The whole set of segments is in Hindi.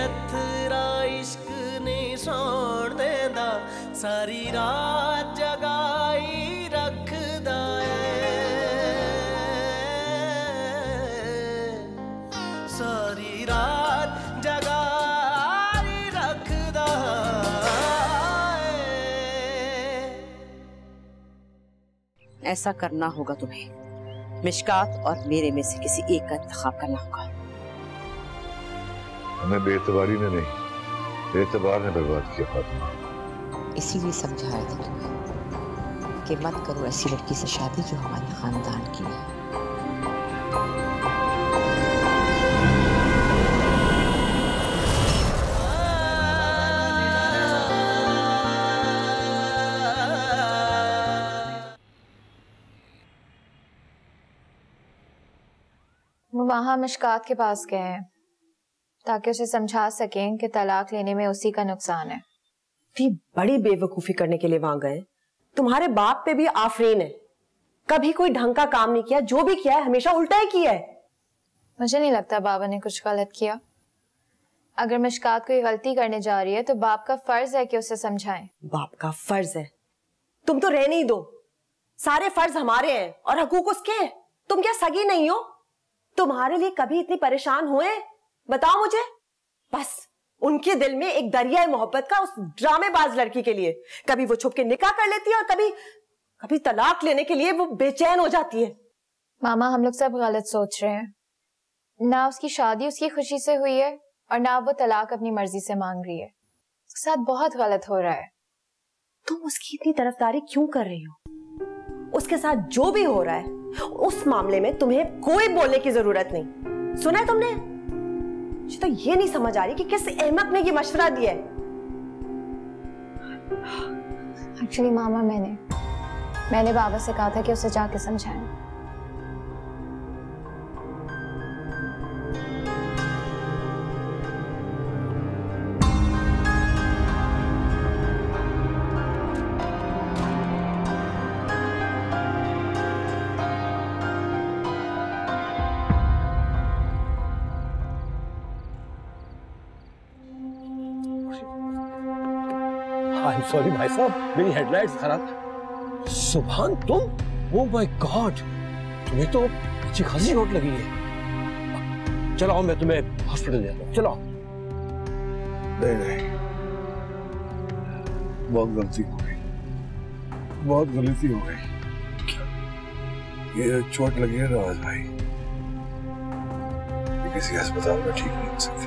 अथरा इश्क ने सौण देंदा, सारी रात जगाई रखदा सारी रात जगाई रखदा ऐसा करना होगा तुम्हें, मिशकात और मेरे में से किसी एक का इंतखाब करना होगा। हमें बेएतबारी ने नहीं, एतबार ने बर्बाद किया फातिमा। इसीलिए समझाया था तुम्हें कि मत करो ऐसी लड़की से शादी जो हमारे खानदान की है। वो वहां मिशकात के पास गए हैं ताकि उसे समझा सकें कि तलाक लेने में उसी का नुकसान है। इतनी बड़ी बेवकूफी करने के लिए वहां गए। तुम्हारे बाप पे भी आफरीन है, कभी कोई ढंग का काम नहीं किया, जो भी किया है हमेशा उल्टा ही किया है। मुझे नहीं लगता बाबा ने कुछ गलत किया। अगर मिशकात कोई गलती करने जा रही है तो बाप का फर्ज है कि उसे समझाएं। बाप का फर्ज है? तुम तो रहने ही दो, सारे फर्ज हमारे हैं और हकूक उसके हैं। तुम क्या सगी नहीं हो? तुम्हारे लिए कभी इतनी परेशान हुए? बताओ मुझे। बस उनके दिल में एक दरिया मोहब्बत का उस ड्रामेबाज लड़की के लिए। कभी वो छुप के निकाह कर लेती है और कभी तलाक लेने के लिए वो बेचैन हो जाती है। मामा, हम लोग सब गलत सोच रहे हैं। ना उसकी शादी उसकी खुशी से हुई है और ना वो तलाक अपनी मर्जी से मांग रही है। उसके साथ बहुत गलत हो रहा है। तुम उसकी इतनी तरफदारी क्यों कर रही हो? उसके साथ जो भी हो रहा है उस मामले में तुम्हें कोई बोलने की जरूरत नहीं। सुना है तुमने? मुझे तो ये नहीं समझ आ रही कि किस अहमक ने ये मशवरा दिया है। एक्चुअली मामा, मैंने बाबा से कहा था कि उसे जाके समझाएं। सॉरी भाई साहब, मेरी हेडलाइट्स खराब। सुभान तुम? ओह माय गॉड, तुम्हें तो अच्छी खासी चोट लगी है। चलो आओ, मैं तुम्हें हॉस्पिटल ले जाता हूँ। चलो। नहीं, बहुत गलती हो गई, बहुत गलती हो गई। ये चोट लगी है नवाज भाई, ये किसी अस्पताल में ठीक नहीं हो सकती।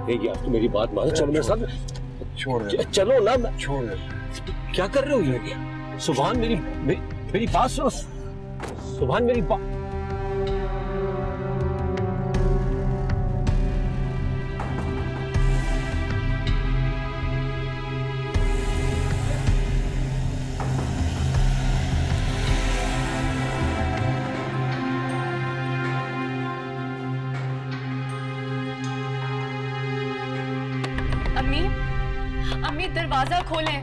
नहीं यार, तो मेरी बात मानो। चलो मेरे साथ। छोड़ दे। चलो ना। छोड़ दे। क्या कर रहे हो ये? सुभान मेरी बात सुनो। सुभान मेरी बात। अम्मी दरवाजा खोलें,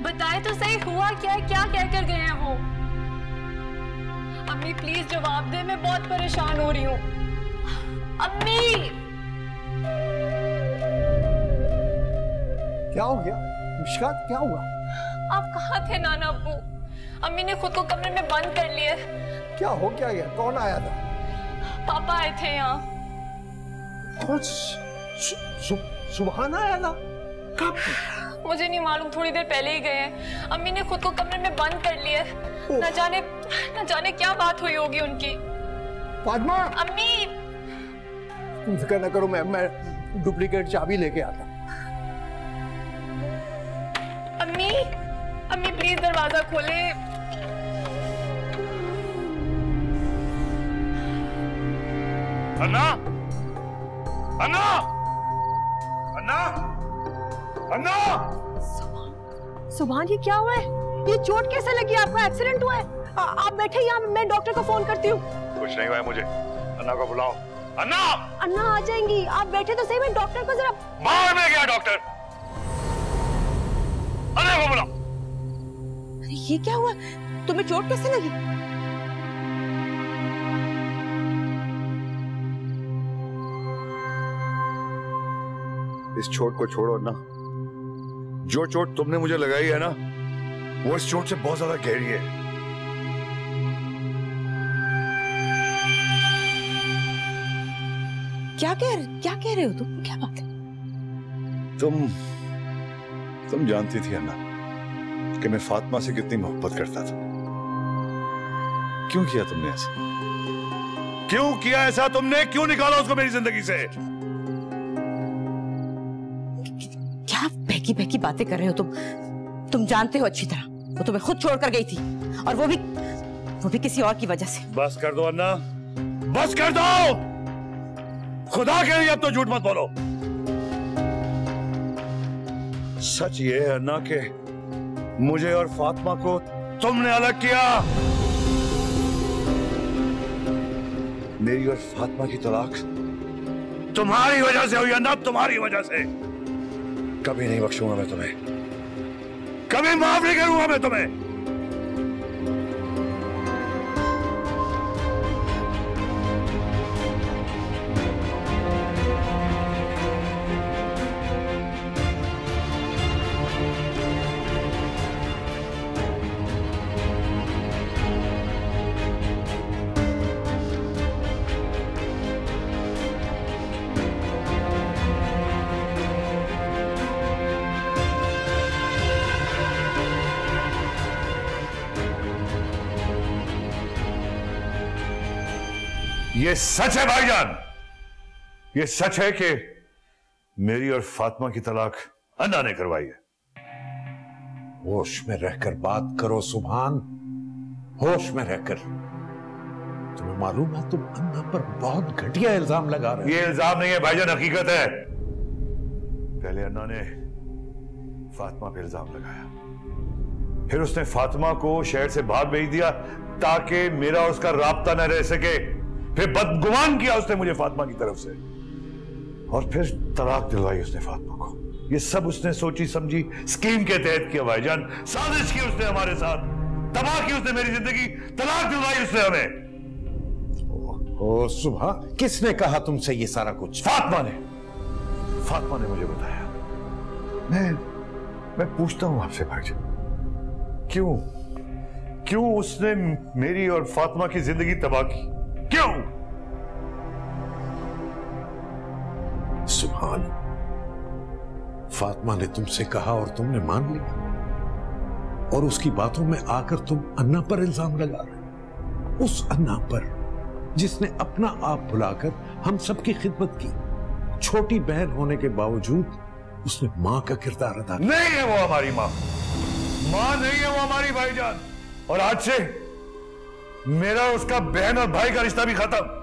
बताएं तो सही हुआ क्या है, क्या कह कर गए हैं वो। अम्मी प्लीज जवाब दे, मैं बहुत परेशान हो रही हूँ। अम्मी। क्या हो गया मिशकात, क्या हुआ? आप कहाँ थे नाना अब्बू? अम्मी ने खुद को कमरे में बंद कर लिया। क्या हो क्या गया? कौन आया था? पापा आए थे यहाँ। कौन? सुभान आया था? कब? मुझे नहीं मालूम, थोड़ी देर पहले ही गए हैं। अम्मी ने खुद को कमरे में बंद कर लिया। न जाने क्या बात हुई होगी उनकी। फातिमा। अम्मी। तुम फिक्र न करो, मैं डुप्लीकेट चाबी लेके आता। अम्मी प्लीज दरवाजा खोले। अन्ना, अन्ना, अन्ना, अन्ना। सुभान, ये क्या हुआ है? ये चोट कैसे लगी? आपका एक्सीडेंट हुआ है? आप बैठे यहाँ, मैं डॉक्टर को फोन करती हूँ। कुछ नहीं हुआ है मुझे। अन्ना को बुलाओ। अन्ना। अन्ना आ जाएंगी, आप बैठे तो सही, मैं डॉक्टर को जरा। बाहर में गया डॉक्टर। अन्ना को बुलाओ। अरे ये क्या हुआ? तुम्हें चोट कैसे लगी? इस चोट को छोड़ो ना। जो चोट तुमने मुझे लगाई है ना, वो इस चोट से बहुत ज्यादा गहरी है। क्या कह रहे हो तुम? क्या बात है? तुम जानती थी अन्ना कि मैं फातिमा से कितनी मोहब्बत करता था। क्यों किया तुमने ऐसा? क्यों किया ऐसा तुमने? क्यों निकाला उसको मेरी जिंदगी से? क्या बहकी बहकी बातें कर रहे हो तुम जानते हो अच्छी तरह वो तुम्हें खुद छोड़कर गई थी, और वो भी किसी और की वजह से। बस कर दो अन्ना, बस कर दो। खुदा के लिए अब तो झूठ मत बोलो। सच ये है अन्ना कि मुझे और फातिमा को तुमने अलग किया। मेरी और फातिमा की तलाक तुम्हारी वजह से हुई अन्ना, तुम्हारी वजह से। कभी नहीं बख्शूंगा मैं तुम्हें, कभी माफ नहीं करूंगा मैं तुम्हें। ये सच है भाईजान, ये सच है कि मेरी और फातिमा की तलाक अन्ना ने करवाई है। होश में रहकर बात करो सुभान, होश में रहकर। तुम्हें मालूम है तुम अन्ना पर बहुत घटिया इल्जाम लगा रहे हो। ये इल्जाम नहीं है भाईजान, हकीकत है। पहले अन्ना ने फातिमा पे इल्जाम लगाया, फिर उसने फातिमा को शहर से बाहर भेज दिया ताकि मेरा और उसका राब्ता न रह सके। फिर बदगुमान किया उसने मुझे फातिमा की तरफ से, और फिर तलाक दिलवाई उसने फातिमा को। ये सब उसने सोची समझी स्कीम के तहत किया भाईजान। साजिश की उसने हमारे साथ, तबाह की उसने मेरी जिंदगी, तलाक दिलवाई उसने हमें। ओ सुबह, किसने कहा तुमसे ये सारा कुछ? फातिमा ने मुझे बताया। मैं पूछता हूं आपसे भाईजान, क्यों उसने मेरी और फातिमा की जिंदगी तबाह की? क्यों? सुभान, फातिमा ने तुमसे कहा और तुमने मान लिया, और उसकी बातों में आकर तुम अन्ना पर इल्जाम लगा रहे। उस अन्ना पर जिसने अपना आप भुलाकर हम सबकी खिदमत की। छोटी बहन होने के बावजूद उसने मां का किरदार अदा किया। नहीं है वो हमारी मां नहीं है वो हमारी भाईजान। और आज से मेरा उसका बहन और भाई का रिश्ता भी खत्म।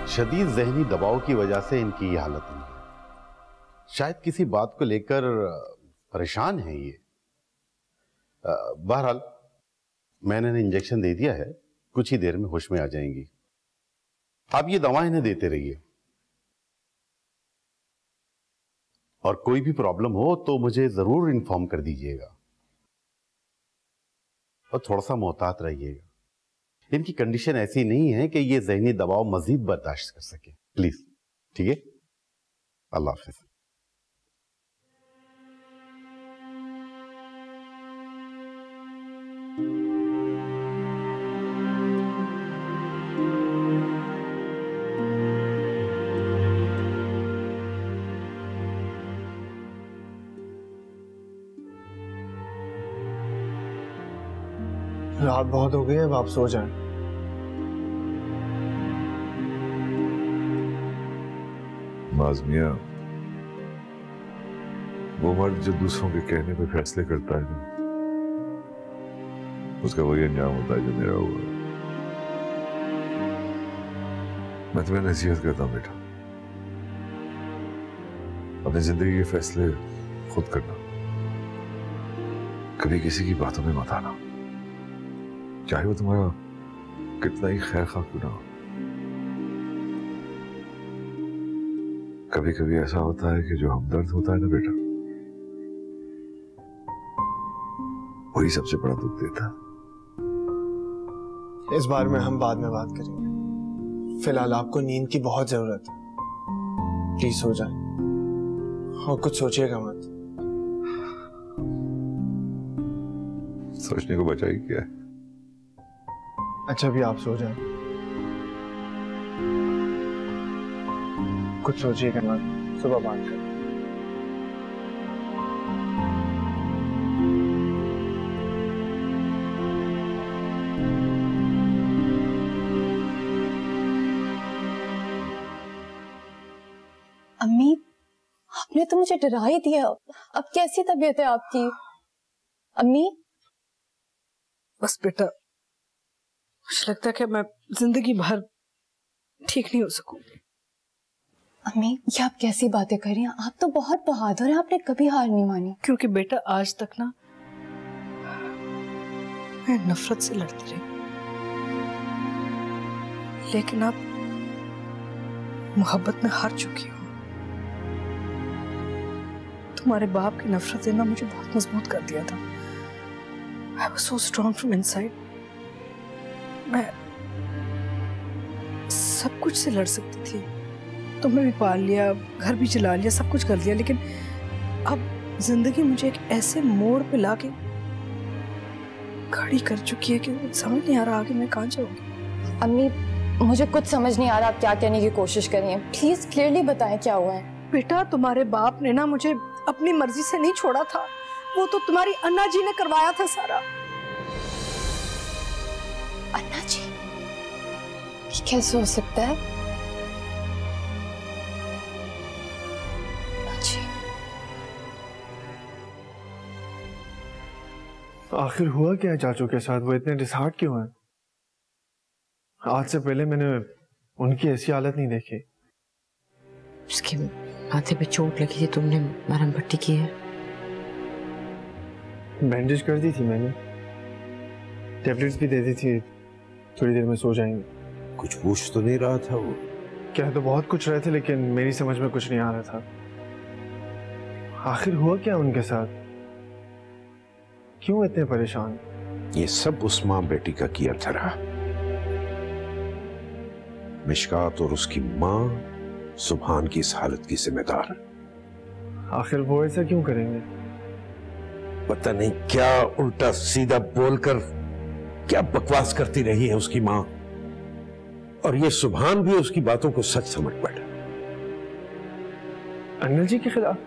शदीद जहनी दबाव की वजह से इनकी ये हालत हुई है। शायद किसी बात को लेकर परेशान है ये। बहरहाल मैंने इन्हें इंजेक्शन दे दिया है, कुछ ही देर में होश में आ जाएंगी। आप ये दवा इन्हें देते रहिए, और कोई भी प्रॉब्लम हो तो मुझे जरूर इन्फॉर्म कर दीजिएगा, और थोड़ा सा मोहतात रहिएगा। इनकी कंडीशन ऐसी नहीं है कि ये जहनी दबाव मजीद बर्दाश्त कर सके। प्लीज, ठीक है? अल्लाह हाफिज। रात बहुत हो गई है, अब आप सो जाएं। माज़मिया, वो मर्द जो दूसरों के कहने पे फैसले करता है, उसका वही अंजाम होता है जो मेरा हुआ। मैं तुम्हें नसीहत करता हूँ बेटा, अपनी जिंदगी के फैसले खुद करना, कभी किसी की बातों में मत आना, चाहे वो तुम्हारा कितना ही खैर खा क्यों ना हो। कभी कभी ऐसा होता है कि जो हमदर्द होता है ना बेटा, वही सबसे बड़ा दुख देता। इस बार में हम बाद में बात करेंगे, फिलहाल आपको नींद की बहुत जरूरत है, प्लीज सो जाए और कुछ सोचिएगा मत। सोचने को बचा ही क्या है। अच्छा भी आप सो जाए, कुछ सोचिएगा मत, सुबह बात करें। अम्मी, आपने तो मुझे डरा ही दिया। अब कैसी तबीयत है आपकी? अम्मी, बस बेटा, मुझे लगता है कि मैं जिंदगी भर ठीक नहीं हो सकूंगी। अम्मी, ये आप कैसी बातें कर रही हैं? आप तो बहुत बहादुर हैं, आपने कभी हार नहीं मानी। क्योंकि बेटा आज तक ना मैं नफरत से लड़ती रही, लेकिन अब मोहब्बत में हार चुकी हूँ। तुम्हारे बाप की नफरत ने ना मुझे बहुत मजबूत कर दिया था। I was so strong from inside. मैं सब कुछ से लड़ सकती थी, तुम्हें भी पाल लिया, घर भी चला लिया, सब कुछ कर लिया, लेकिन अब जिंदगी मुझे एक ऐसे मोड़ पे लाके खड़ी कर चुकी है कि समझ नहीं आ रहा आगे मैं कहाँ जाऊंगी। अम्मी, मुझे कुछ समझ नहीं आ रहा आप क्या कहने की कोशिश कर रही हैं। प्लीज क्लियरली बताएं क्या हुआ है। बेटा, तुम्हारे बाप ने ना मुझे अपनी मर्जी से नहीं छोड़ा था, वो तो तुम्हारी अन्ना जी ने करवाया था सारा। अन्ना जी? ये कैसे हो सकता है? आखिर हुआ क्या है चाचू के साथ? वो इतने डिसहार्ट क्यों हैं? आज से पहले मैंने उनकी ऐसी हालत नहीं देखी। उसके माथे पे चोट लगी थी, तुमने मरहम पट्टी की है? बैंडेज कर दी थी मैंने, टैबलेट्स भी दे दी थी, थोड़ी देर में सो जाएंगे। कुछ पूछ तो नहीं रहा था वो? क्या तो बहुत कुछ रहे थे, लेकिन मेरी समझ में कुछ नहीं आ रहा था। आखिर हुआ क्या उनके साथ? क्यों इतने परेशान? ये सब उस माँ बेटी का किया धरा। मिशकात और उसकी माँ सुभान की इस हालत की जिम्मेदार। आखिर वो ऐसा क्यों करेंगे? पता नहीं क्या उल्टा सीधा बोलकर क्या बकवास करती रही है उसकी माँ, और ये सुभान भी उसकी बातों को सच समझ बैठा। अन्ना जी के खिलाफ?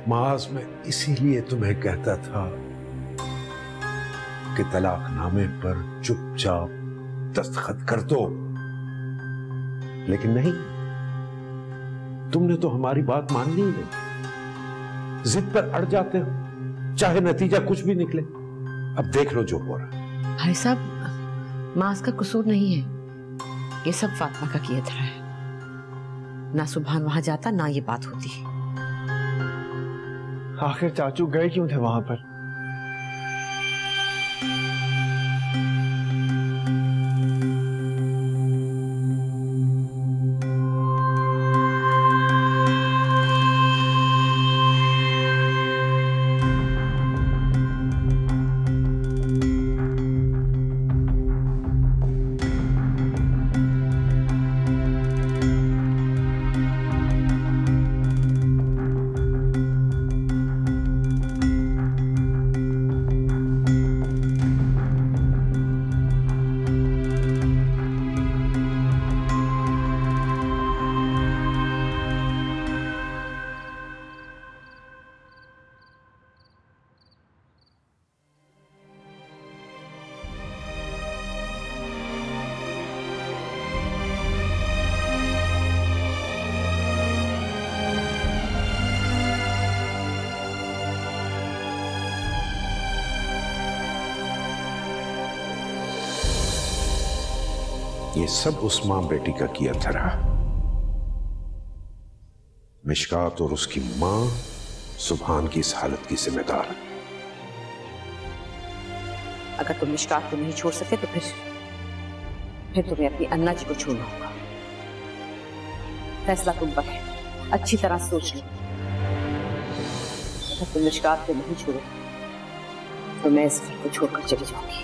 माज मैं इसीलिए तुम्हें कहता था कि तलाकनामे पर चुपचाप दस्तखत कर दो, लेकिन नहीं, तुमने तो हमारी बात मान ली नहीं। जिद पर अड़ जाते हो, चाहे नतीजा कुछ भी निकले। अब देख लो जो हो रहा। भाई साहब, माज का कसूर नहीं है, ये सब फातिमा का किया धरा है। ना सुभान वहां जाता, ना ये बात होती। आखिर चाचू गए क्यों थे वहां पर? ये सब उस मां बेटी का किया धरा। मिशकात और उसकी मां सुभान की इस हालत की जिम्मेदार। अगर तुम मिशकात को नहीं छोड़ सके तो फिर तुम्हें अपनी अन्ना जी को छोड़ना होगा। फैसला तुम पर है। अच्छी तरह सोच लो। अगर तुम मिशकात को नहीं छोड़ो तो मैं इस घर को छोड़कर चली जाऊंगी।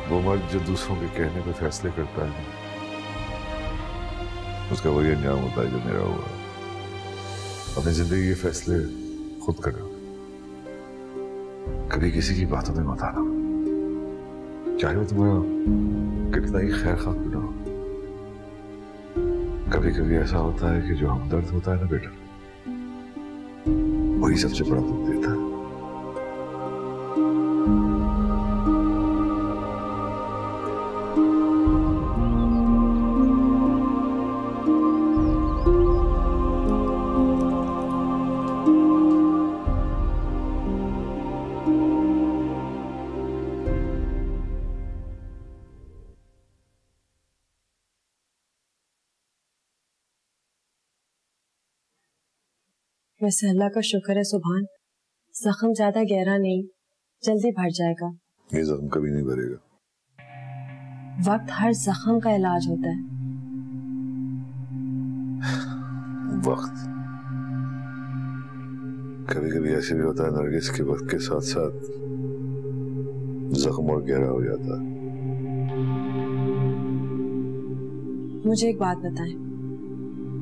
वो मर्द जो दूसरों के कहने पे फैसले करता है, उसका वही अंजाम होता है जो मेरा हुआ। अपनी जिंदगी के फैसले खुद करना, कभी किसी की बातों में मत आना, चाहे वो तुम्हारा कितना ही खैर खा क्यों ना हो। कभी कभी ऐसा होता है कि जो हमदर्द होता है ना बेटा, वही सबसे बड़ा दुख देता है। वैसे अल्लाह का शुक्र है सुभान, जख्म ज्यादा गहरा नहीं, जल्दी भर जाएगा। ये जख्म कभी नहीं भरेगा। वक्त हर जख्म का इलाज होता है। वक्त कभी कभी ऐसे भी होता है नरगिस के वक्त के साथ साथ जख्म और गहरा हो जाता है। मुझे एक बात बताएं,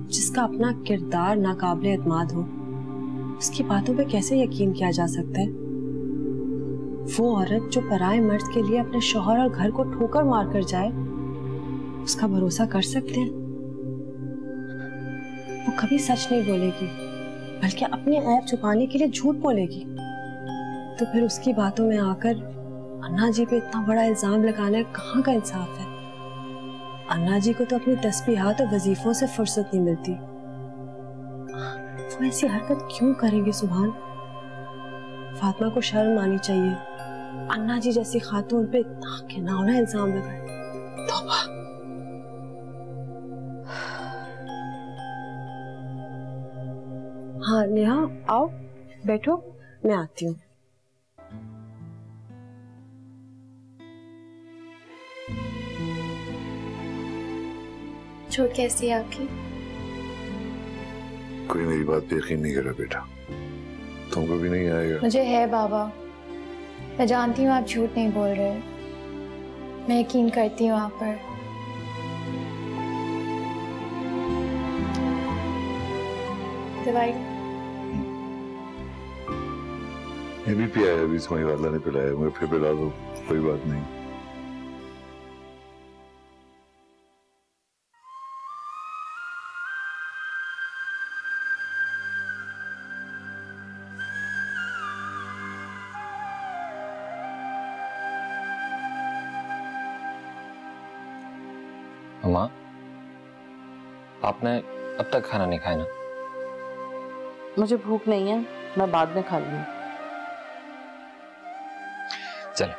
जिसका अपना किरदार नाकाबिले एतमाद हो, उसकी बातों पे कैसे यकीन किया जा सकता है? वो औरत जो पराये मर्द के लिए अपने शौहर और घर को ठोकर मार कर जाए, उसका भरोसा कर सकते हैं? वो कभी सच नहीं बोलेगी, बल्कि अपने ऐब छुपाने के लिए झूठ बोलेगी। तो फिर उसकी बातों में आकर अन्ना जी पे इतना बड़ा इल्जाम लगाना कहाँ का इंसाफ है? अन्ना जी को तो अपनी तस्बीहात और वजीफों से फुर्सत नहीं मिलती। वो ऐसी हरकत क्यों करेंगे सुभान? फातिमा को शर्म आनी चाहिए, अन्ना जी जैसी खातून पे इतना घिनौना इल्जाम लगाए। तौबा। हाँ नेहा, आओ बैठो, मैं आती हूँ। चोट कैसी है आपकी? कोई मेरी बात पे यकीन नहीं करा बेटा, तुमको भी नहीं आएगा। मुझे है बाबा, मैं जानती हूँ आप झूठ नहीं बोल रहे, मैं यकीन करती हूँ आप पर। दवाई ये भी पिया है, अभी तुम्हारी वाला ने पिलाया, मुझे फिर पिला दो, कोई बात नहीं। अम्मा, आपने अब तक खाना नहीं खाया ना? मुझे भूख नहीं है, मैं बाद में खा लूंगी। चलो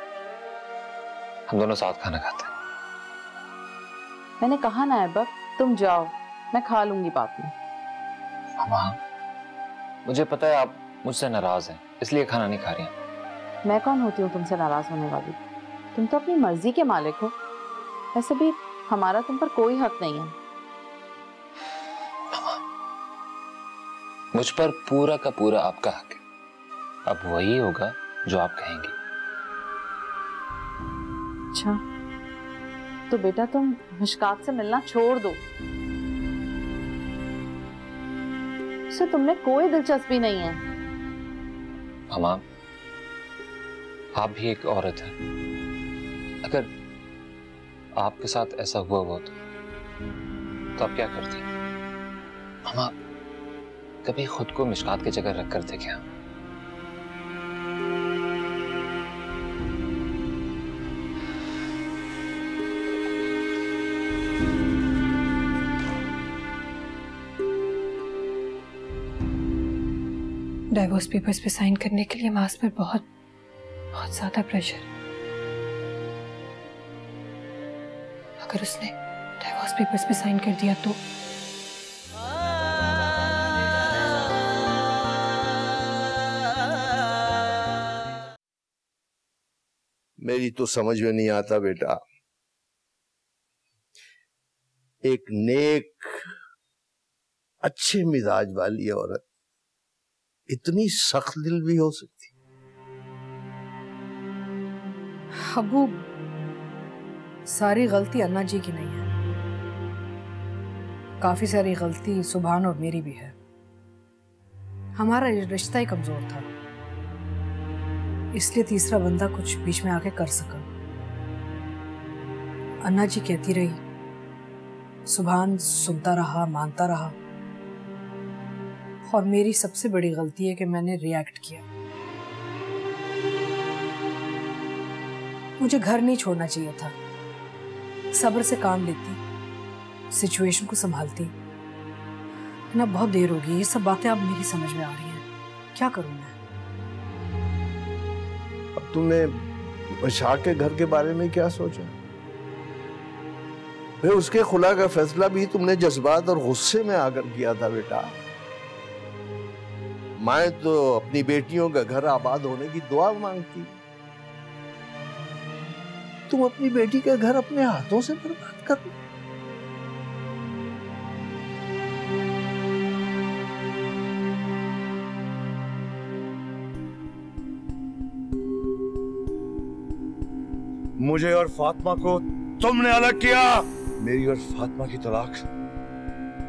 हम दोनों साथ खाना खाते हैं। मैंने कहा ना ऐबक, तुम जाओ, मैं खा लूंगी बाद में। अम्मा, मुझे पता है आप मुझसे नाराज हैं, इसलिए खाना नहीं खा रही हैं। मैं कौन होती हूँ तुमसे नाराज होने वाली? तुम तो अपनी मर्जी के मालिक हो। वैसे भी हमारा तुम पर कोई हक नहीं है। मुझ पर पूरा का पूरा आपका हक है, अब वही होगा जो आप कहेंगी। अच्छा, तो बेटा तुम मिशकात से मिलना छोड़ दो, उससे तुमने कोई दिलचस्पी नहीं है। अम्मा, आप भी एक औरत हैं, अगर आपके साथ ऐसा हुआ तो आप क्या करती? मामा, कभी खुद को मिशकात की जगह रख कर देखें। डाइवोर्स पेपर्स पे साइन करने के लिए मास पर बहुत बहुत ज्यादा प्रेशर। अगर उसने डाइवोर्स पेपर्स पे साइन कर दिया तो मेरी तो समझ में नहीं आता बेटा, एक नेक अच्छे मिजाज वाली औरत इतनी सख्त दिल भी हो सकती? अबू, सारी गलती अन्ना जी की नहीं है, काफी सारी गलती सुभान और मेरी भी है। हमारा रिश्ता ही कमजोर था, इसलिए तीसरा बंदा कुछ बीच में आके कर सका। अन्ना जी कहती रही, सुभान सुनता रहा, मानता रहा, और मेरी सबसे बड़ी गलती है कि मैंने रिएक्ट किया। मुझे घर नहीं छोड़ना चाहिए था, सब्र से काम लेती, सिचुएशन को संभालती। ना बहुत देर हो गई, ये सब बातें अब मेरी समझ में आ रही हैं, क्या करूं मैं? अब तुमने मशाक के घर के बारे में क्या सोचा? उसके खुला का फैसला भी तुमने जज्बात और गुस्से में आकर किया था बेटा। मैं तो अपनी बेटियों का घर आबाद होने की दुआ मांगती, तुम अपनी बेटी का घर अपने हाथों से बर्बाद कर लो। मुझे और फातिमा को तुमने अलग किया। मेरी और फातिमा की तलाक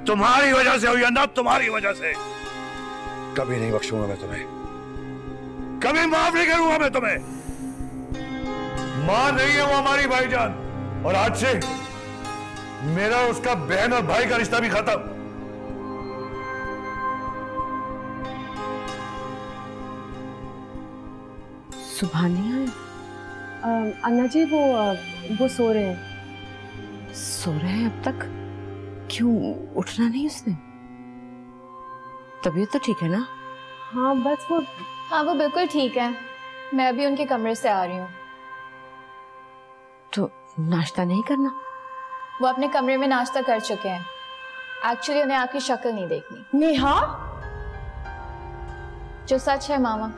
तुम्हारी वजह से हुई अन्ना, तुम्हारी वजह से। कभी नहीं बख्शूंगा मैं तुम्हें, कभी माफ नहीं करूंगा मैं तुम्हें। मां नहीं है वो हमारी भाईजान, और आज से मेरा उसका बहन और भाई का रिश्ता भी खत्म। सुभानिया, अन्ना जी वो सो रहे हैं। सो रहे हैं अब तक? क्यों, उठना नहीं उसने? तबीयत तो ठीक है ना? हाँ बस वो बिल्कुल ठीक है। मैं अभी उनके कमरे से आ रही हूँ। तो नाश्ता नहीं करना? वो अपने कमरे में नाश्ता कर चुके हैं। एक्चुअली उन्हें आपकी शक्ल नहीं देखनी। नेहा? जो सच है मामा।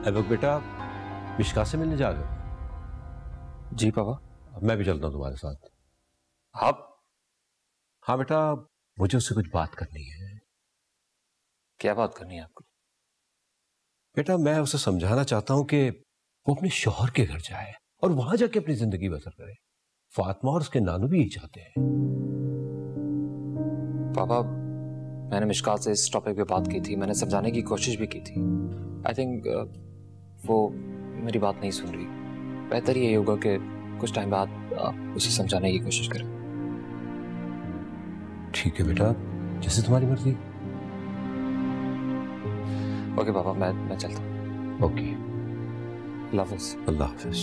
अब बेटा मिश्का से मिलने जा रहे हो? जी पापा। अब मैं भी चलता हूँ तुम्हारे साथ। हाँ बेटा, मुझे उससे कुछ बात करनी है। क्या बात करनी है आपको? बेटा मैं उसे समझाना चाहता हूं कि वो अपने शौहर के घर जाए और वहां जाके अपनी जिंदगी बसर करे। फातिमा और उसके नानू भी यही चाहते हैं। पापा, मैंने मिश्का से इस टॉपिक पे बात की थी, मैंने समझाने की कोशिश भी की थी। आई थिंक वो मेरी बात नहीं सुन रही। बेहतर यही होगा कि कुछ टाइम बाद आप उसे समझाने की कोशिश करें। ठीक है बेटा, जैसे तुम्हारी मर्जी। ओके पापा, मैं चलता हूँ। ओके, अल्लाह हाफिज। अल्लाह हाफिज।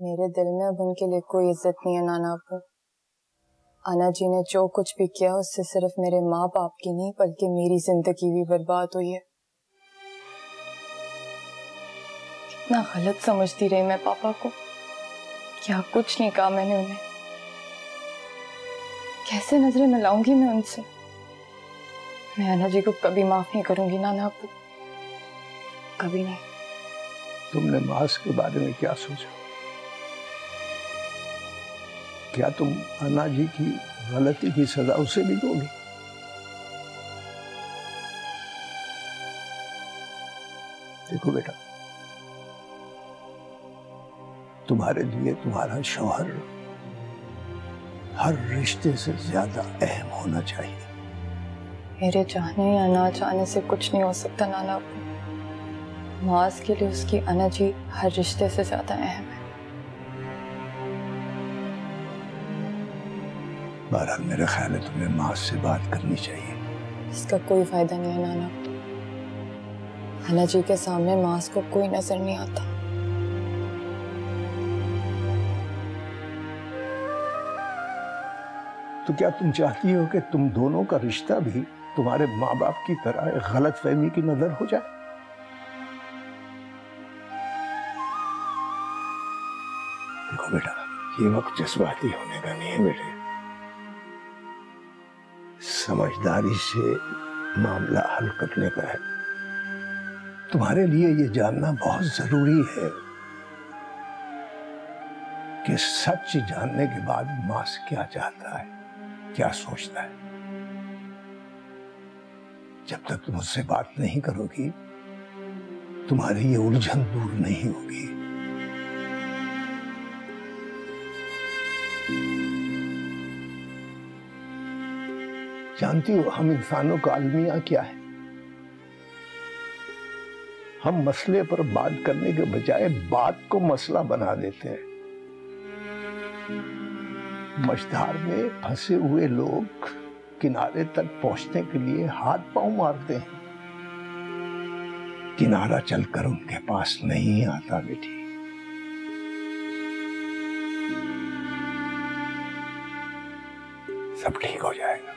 मेरे दिल में अब उनके लिए कोई इज्जत नहीं है नाना अब्बू। अन्ना जी ने जो कुछ भी किया उससे सिर्फ मेरे माँ बाप की नहीं बल्कि मेरी जिंदगी भी बर्बाद हुई है। कितना गलत समझती रही मैं पापा को। क्या कुछ नहीं कहा मैंने उन्हें। कैसे नजरें मिलाऊंगी मैं उनसे। मैं अन्ना जी को कभी माफ नहीं करूंगी नाना अब्बू, कभी नहीं। तुमने मास्क के बारे में क्या सोचा? क्या तुम अन्ना जी की गलती की सजा उसे भी दोगी? देखो बेटा, तुम्हारे लिए तुम्हारा शौहर हर रिश्ते से ज्यादा अहम होना चाहिए। मेरे चाहने या ना चाहने से कुछ नहीं हो सकता नाना अब्बू। माज के लिए उसकी अन्ना जी हर रिश्ते से ज्यादा अहम है। बहरहाल मेरा ख्याल है तुम्हें माँ से बात करनी चाहिए। इसका कोई फायदा नहीं है नाना। अन्ना जी के सामने मास को कोई नजर नहीं आता। तो क्या तुम चाहती हो कि तुम दोनों का रिश्ता भी तुम्हारे माँ बाप की तरह गलत फहमी की नजर हो जाए? ये वक्त जज्बाती होने का नहीं है बेटे, समझदारी से मामला हल करने का है। तुम्हारे लिए ये जानना बहुत जरूरी है कि सच जानने के बाद मास क्या चाहता है, क्या सोचता है। जब तक तुम उससे बात नहीं करोगी, तुम्हारी ये उलझन दूर नहीं होगी। जानती हो हम इंसानों का अलमिया क्या है? हम मसले पर बात करने के बजाय बात को मसला बना देते हैं। मझधार में फंसे हुए लोग किनारे तक पहुंचने के लिए हाथ पांव मारते हैं, किनारा चलकर उनके पास नहीं आता बेटी। सब ठीक हो जाएगा।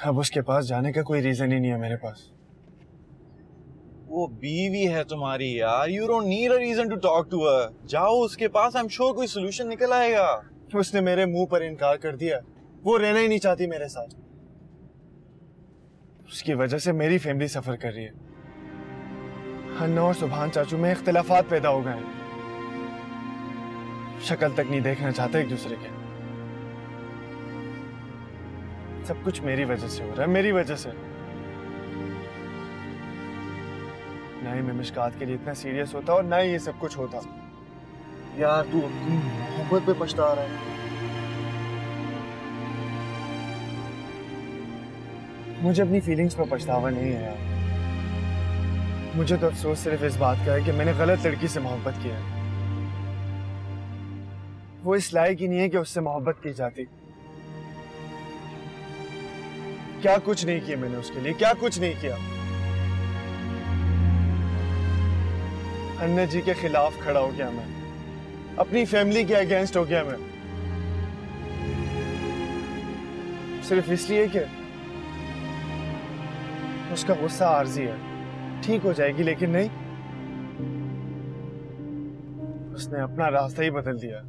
अब उसके पास जाने का कोई रीजन ही नहीं है मेरे पास। वो बीवी है तुम्हारी यार, you don't need a reason to talk to her. जाओ उसके पास, आई एम श्योर कोई सोल्यूशन निकल आएगा। उसने मेरे मुंह पर इनकार कर दिया, वो रहना ही नहीं चाहती मेरे साथ। उसकी वजह से मेरी फैमिली सफर कर रही है। अन्ना और सुभान चाचू में इख्तिलाफात पैदा हो गए हैं, शक्ल तक नहीं देखना चाहते एक दूसरे के। सब कुछ मेरी वजह से हो रहा है, मेरी वजह से। ना ही मैं मिशकात के लिए इतना सीरियस होता और ना ही ये सब कुछ होता। यार तू अपनी मोहब्बत पे पछता रहा है। मुझे अपनी फीलिंग्स पर पछतावा नहीं है यार। मुझे तो अफसोस सिर्फ इस बात का है कि मैंने गलत लड़की से मोहब्बत किया है। वो इस लायक ही नहीं है कि उससे मोहब्बत की जाती। क्या कुछ नहीं किया मैंने उसके लिए, क्या कुछ नहीं किया। अन्ना जी के खिलाफ खड़ा हो गया मैं, अपनी फैमिली के अगेंस्ट हो गया मैं, सिर्फ इसलिए कि उसका गुस्सा आर्जी है, ठीक हो जाएगी। लेकिन नहीं, उसने अपना रास्ता ही बदल दिया।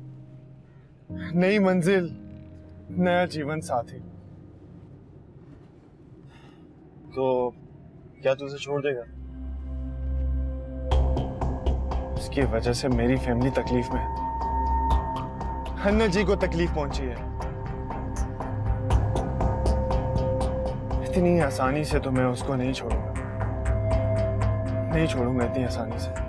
नई मंजिल, नया जीवन साथी। तो क्या तू उसे छोड़ देगा? उसकी वजह से मेरी फैमिली तकलीफ में है। अन्ना जी को तकलीफ पहुंची है। इतनी आसानी से तो मैं उसको नहीं छोड़ूंगा, नहीं छोड़ूंगा इतनी आसानी से।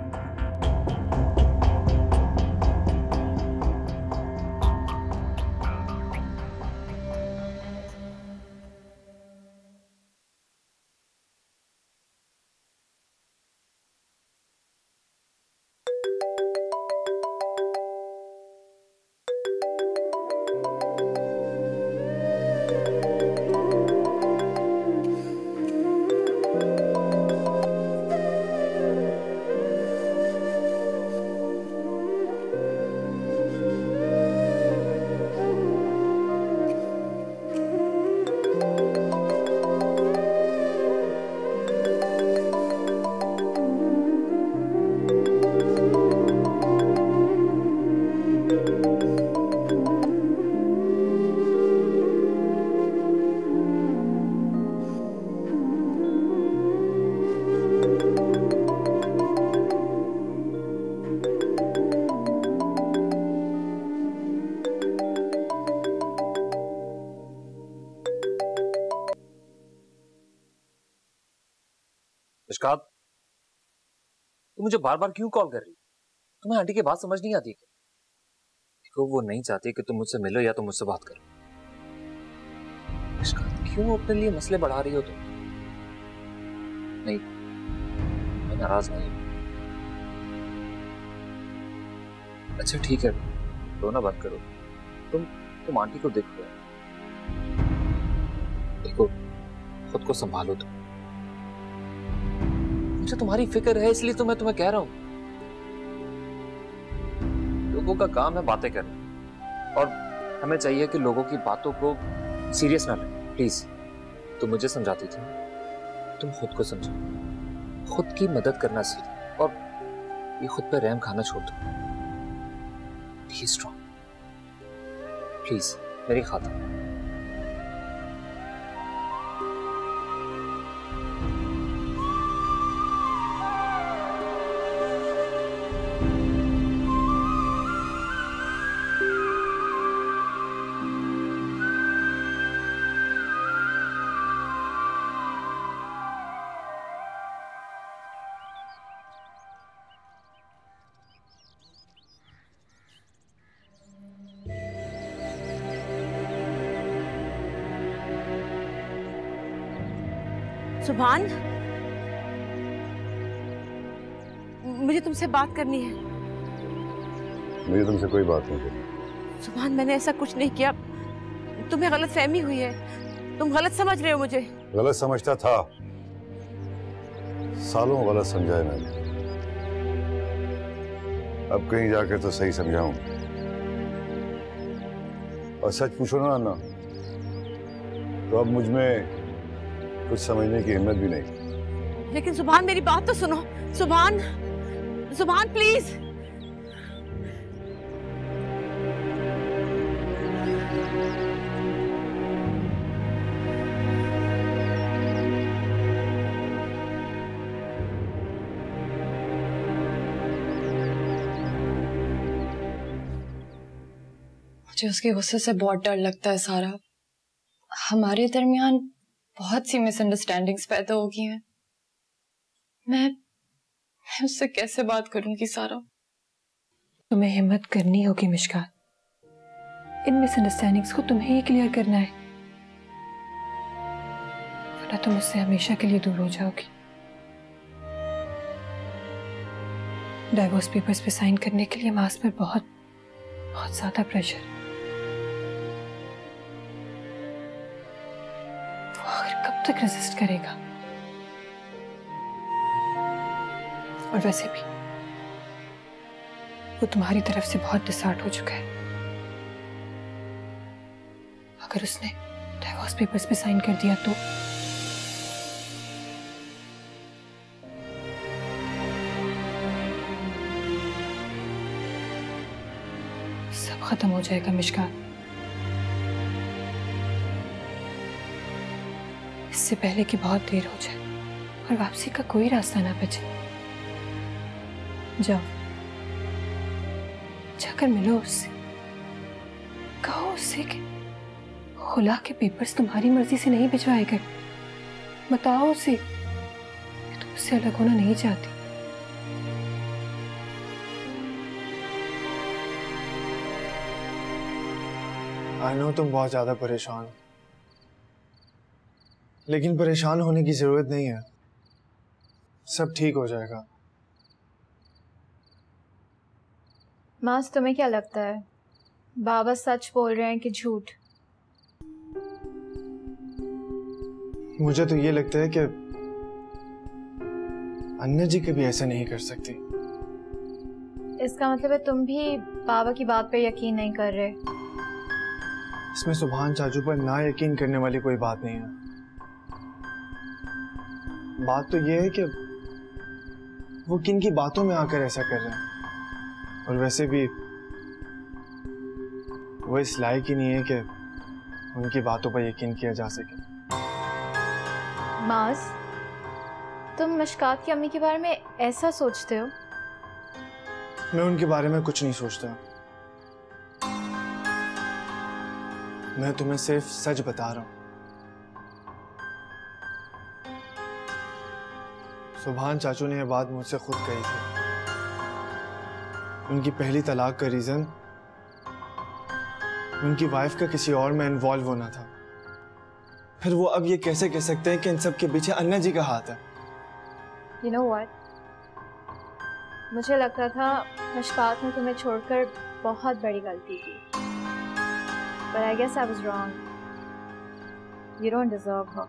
इश्कात, तुम मुझे बार बार क्यों कॉल कर रही हो? तुम्हें आंटी की बात समझ नहीं आती क्या? देखो, वो नहीं चाहती कि तुम मुझसे मिलो या तुम मुझसे बात करो। इश्कात, क्यों अपने लिए मसले बढ़ा रही हो तुम? नहीं, मैं नाराज नहीं हूं। अच्छा ठीक है, रोना बंद करो। तुम आंटी को देखो, खुद को संभालो तुम। मुझे तुम्हारी फिक्र है, इसलिए तो मैं तुम्हें कह रहा हूं। लोगों का काम है बातें करना, और हमें चाहिए कि लोगों की बातों को सीरियस ना लें। प्लीज, तुम मुझे समझाती थी, तुम खुद को समझो। खुद की मदद करना सीख और ये खुद पर रहम खाना छोड़ दो। बी स्ट्रॉन्ग प्लीज, मेरी खातिर। सुभान, मुझे तुमसे बात करनी है। मुझे तुमसे कोई बात नहीं करनी। सुभान, मैंने ऐसा कुछ नहीं किया, तुम्हें गलत फहमी हुई है, तुम गलत समझ रहे हो मुझे। गलत समझता था, सालों गलत समझा है मैंने, अब कहीं जाकर तो सही समझाऊं। और सच पूछो ना अन्ना, तो अब मुझ में कुछ समझने की हिम्मत भी नहीं। लेकिन सुभान, मेरी बात तो सुनो। सुभान, सुभान प्लीज। मुझे उसके गुस्से से बहुत डर लगता है सारा। हमारे दरमियान बहुत सी मिसअंडरस्टैंडिंग्स पैदा हो गई हैं। मैं उससे कैसे बात करूंगी सारा? तुम्हें हिम्मत करनी होगी मिशकात, इन मिसअंडरस्टैंडिंग्स को तुम्हें ही क्लियर करना है, वरना तुम उससे हमेशा के लिए दूर हो जाओगी। डाइवोर्स पेपर्स पे साइन करने के लिए मास पर बहुत बहुत ज्यादा प्रेशर। कब तक रेजिस्ट करेगा? और वैसे भी वो तुम्हारी तरफ से बहुत डिसहार्ट हो चुका है। अगर उसने डाइवोर्स पेपर्स पे साइन कर दिया तो सब खत्म हो जाएगा मिशकात। इससे पहले कि बहुत देर हो जाए और वापसी का कोई रास्ता ना बचे। जाओ, जाकर मिलो उससे, कहो उससे कि खुला के पेपर्स तुम्हारी मर्जी से नहीं भिजवाए गए। बताओ उसे कि तुम उससे अलग होना नहीं चाहती। आई नो तुम बहुत ज्यादा परेशान हो, लेकिन परेशान होने की जरूरत नहीं है, सब ठीक हो जाएगा। मास, तुम्हें क्या लगता है, बाबा सच बोल रहे हैं कि झूठ? मुझे तो ये लगता है कि अन्ना जी कभी ऐसा नहीं कर सकती। इसका मतलब है तुम भी बाबा की बात पे यकीन नहीं कर रहे? इसमें सुभान चाचू पर ना यकीन करने वाली कोई बात नहीं है। बात तो ये है कि वो किन की बातों में आकर ऐसा कर रहे हैं, और वैसे भी वो इस लायक ही नहीं है कि उनकी बातों पर यकीन किया जा सके। मास, तुम मिशकात की अम्मी के बारे में ऐसा सोचते हो? मैं उनके बारे में कुछ नहीं सोचता, मैं तुम्हें सिर्फ सच बता रहा हूं। सुभान चाचू ने यह बात मुझसे खुद कही थी। उनकी पहली तलाक का रीजन उनकी वाइफ का किसी और में इन्वॉल्व होना था। फिर वो अब ये कैसे कह सकते हैं कि इन सब के पीछे अन्ना जी का हाथ है? You know what? मुझे लगता था मिशकात ने तुम्हें छोड़कर बहुत बड़ी गलती की। But I guess I was wrong. You don't deserve her.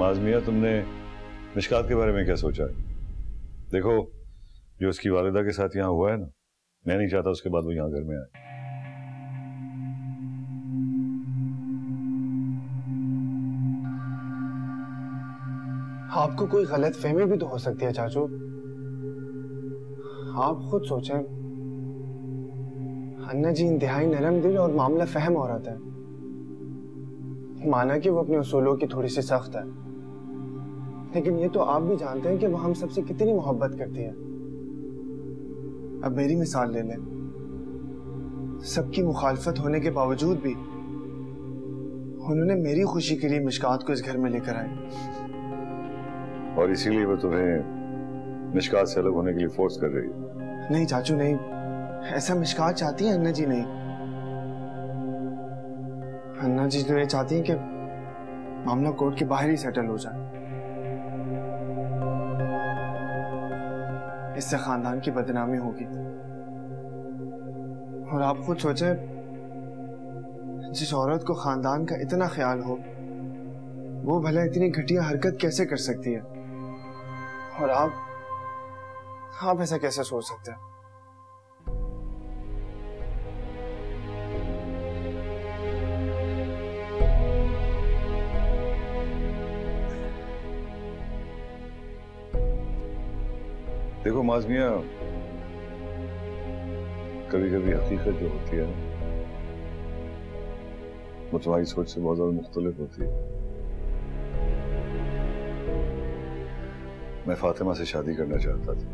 माज़मिया, तुमने मिशकात के बारे में क्या सोचा है? देखो, जो उसकी वालिदा के साथ यहाँ हुआ है ना, मैं नहीं चाहता उसके बाद वो यहाँ घर में आए। आपको कोई गलत फहमी भी तो हो सकती है चाचू। आप खुद सोचें, अन्ना जी इंतहाई नरम दिल और मामला फहम औरत है। माना कि वो अपने उसूलों की थोड़ी सी सख्त है, लेकिन ये तो आप भी जानते हैं कि वो हम सबसे कितनी मोहब्बत करती है। अब मेरी मिसाल ले लें, सबकी मुखालफत होने के बावजूद भी उन्होंने मेरी खुशी के लिए मिशकात को इस घर में लेकर आए, और इसीलिए वो तुम्हें मिशकात से अलग होने के लिए फोर्स कर रही है। नहीं चाचू नहीं, ऐसा मिशकात चाहती है अन्ना जी नहीं। अन्ना जी तो ये चाहती हैं कि मामला कोर्ट के बाहर ही सेटल हो जाए। इससे खानदान की बदनामी होगी। और आप खुद सोचें, जिस औरत को खानदान का इतना ख्याल हो, वो भला इतनी घटिया हरकत कैसे कर सकती है? और आप ऐसा कैसे सोच सकते हैं? देखो माज़मिया, कभी कभी हकीकत जो होती है वो तुम्हारी सोच से बहुत ज्यादा मुख्तलिफ होती है। मैं फातिमा से शादी करना चाहता था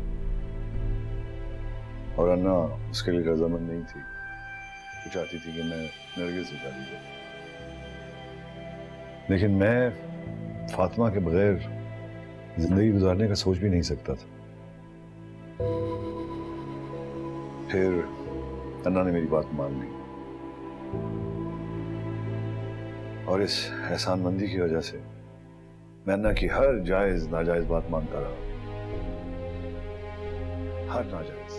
और अन्ना उसके लिए रजामंद नहीं थी। वो चाहती थी कि मैं नरगिस से शादी करूं, लेकिन मैं फातिमा के बगैर जिंदगी गुजारने का सोच भी नहीं सकता था। फिर अन्ना ने मेरी बात मान ली और इस एहसानमंदी की वजह से मैं अन्ना की हर जायज नाजायज बात मानता रहा। हर नाजायज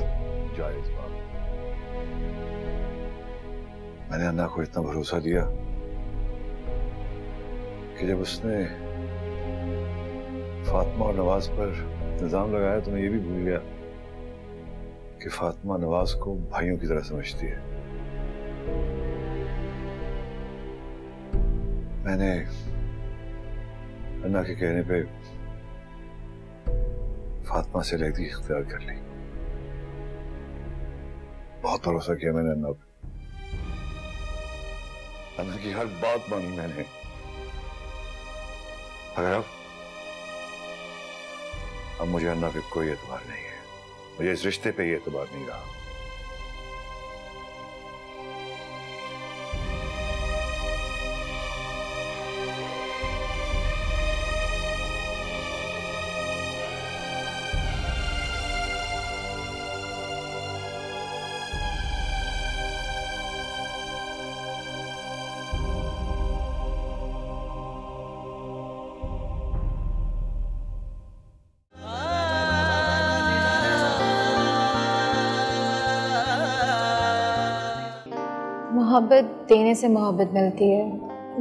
जायज बात। मैंने अन्ना को इतना भरोसा दिया कि जब उसने फातिमा और नवाज पर इल्जाम लगाया तो मैं ये भी भूल गया कि फातिमा नवाज को भाइयों की तरह समझती है। मैंने अन्ना के कहने पे फातिमा से अलहदगी इख्तियार कर ली। बहुत भरोसा किया मैंने अन्ना पे। अन्ना की हर बात मानी मैंने। अगर अब मुझे अन्ना पे कोई एतबार नहीं है, मुझे इस रिश्ते पे ही एतबार नहीं रहा। मोहब्बत देने से मोहब्बत मिलती है,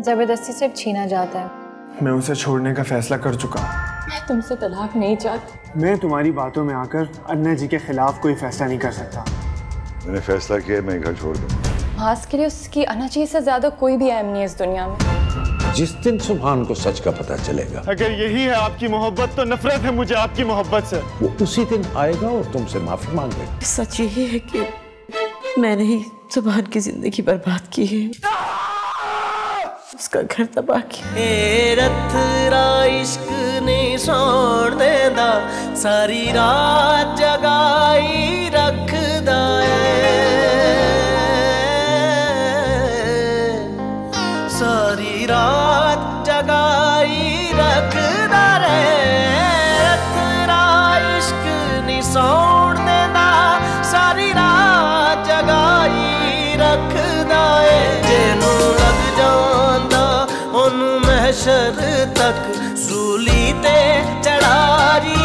जबरदस्ती सिर्फ छीना जाता है। मैं उसे छोड़ने का फैसला कर चुका। मैं तुमसे तलाक नहीं चाहती। मैं तुम्हारी बातों में आकर अन्ना जी के खिलाफ कोई फैसला नहीं कर सकता। मैंने फैसला किया मैं घर छोड़ दूं। मास के लिए उसकी अन्ना जी से ज्यादा कोई भी अहम नहीं है इस दुनिया में। जिस दिन सुभान को सच का पता चलेगा, अगर यही है आपकी मोहब्बत तो नफरत है मुझे आपकी मोहब्बत से। वो उसी दिन आएगा और तुमसे माफी मांगेगा। सच यही है कि मैंने ही सुभान की जिंदगी बर्बाद की है, उसका घर तबाह किया। रथ रा इश्क ने सोण देंदा, सारी रात जगाई रखदा सारी रात जगाई रखदा रे। रथ रा इश्क ने सोण देंदा, सारी रात जगाई रखदा है। जेनू लग महशर तक सूली ते चढ़ारी